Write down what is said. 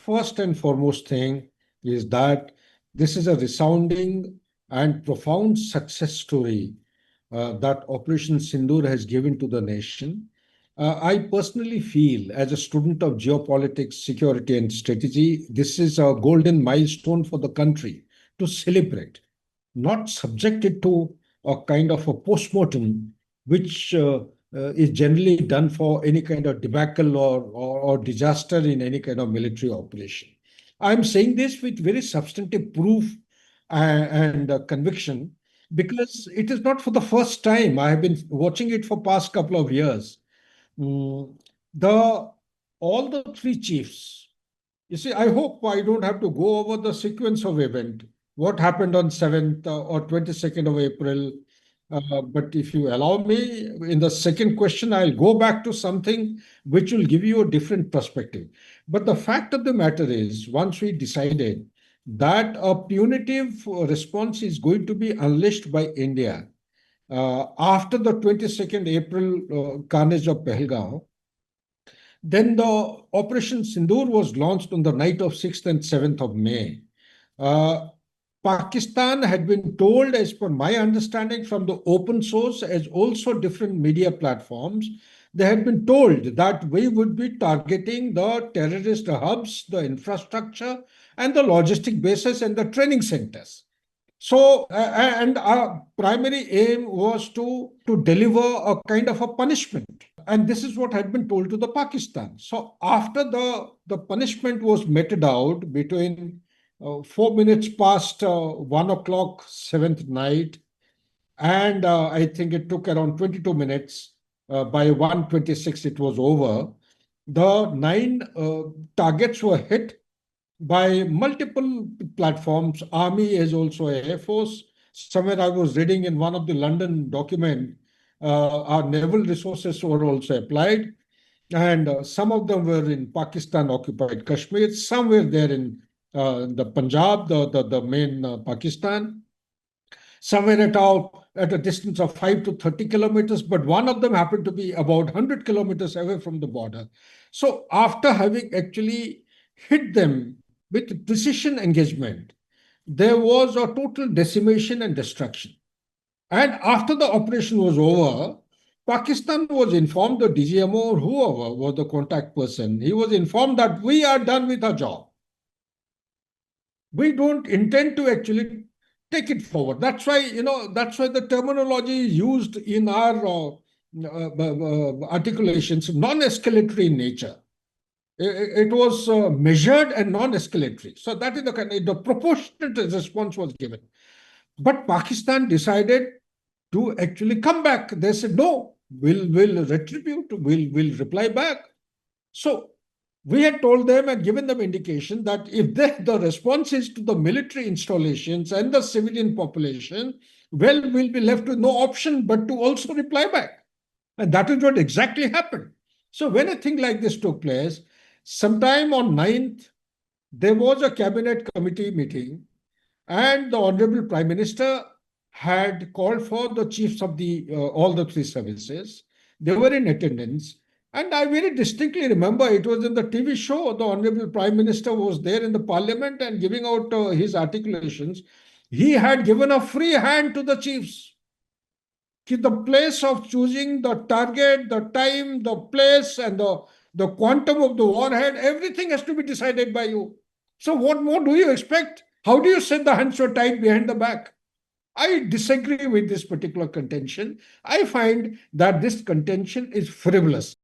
first and foremost thing is that this is a resounding and profound success story that Operation Sindoor has given to the nation. I personally feel, as a student of geopolitics, security, and strategy, this is a golden milestone for the country to celebrate, not subjected to a kind of a postmortem, which is generally done for any kind of debacle or disaster in any kind of military operation. I'm saying this with very substantive proof and conviction, because it is not for the first time. I have been watching it for past couple of years. Mm, the all the three chiefs. You see, I hope I don't have to go over the sequence of event, what happened on 7th or 22nd of April. But if you allow me, in the second question, I'll go back to something which will give you a different perspective. But the fact of the matter is, once we decided that a punitive response is going to be unleashed by India after the 22nd April carnage of Pahalgam, then the Operation Sindoor was launched on the night of 6th and 7th of May. Pakistan had been told, as per my understanding from the open source, as also different media platforms, they had been told that we would be targeting the terrorist hubs, the infrastructure, and the logistic bases and the training centers. So, and our primary aim was to deliver a kind of a punishment. And this is what had been told to the Pakistan. So after the punishment was meted out between 4 minutes past 1 o'clock, 7th night, and I think it took around 22 minutes. By 1:26, it was over. The 9 targets were hit by multiple platforms. Army is also Air Force. Somewhere I was reading in one of the London document, our naval resources were also applied. And some of them were in Pakistan-occupied Kashmir. Some were there in the Punjab, the main Pakistan. Somewhere at a distance of 5 to 30 kilometers, but one of them happened to be about 100 kilometers away from the border. So after having actually hit them with precision engagement, there was a total decimation and destruction. And after the operation was over, Pakistan was informed, the DGMO or whoever was the contact person, he was informed that we are done with our job. We don't intend to actually take it forward. That's why, that's why the terminology used in our articulations, non-escalatory in nature. It was measured and non-escalatory. So that is the proportionate response was given. But Pakistan decided to actually come back. They said, no, we'll retribute, we'll reply back. So we had told them and given them indication that if the response is to the military installations and the civilian population, well, we'll be left with no option but to also reply back. And that is what exactly happened. So when a thing like this took place, sometime on 9th, there was a cabinet committee meeting, and the Honorable Prime Minister had called for the chiefs of all the three services. They were in attendance. And I very distinctly remember it was in the TV show. The Honorable Prime Minister was there in the Parliament and giving out his articulations. He had given a free hand to the chiefs. The place of choosing the target, the time, the place, and the quantum of the warhead, everything has to be decided by you. So what more do you expect? How do you say the hands were tied behind the back? I disagree with this particular contention. I find that this contention is frivolous.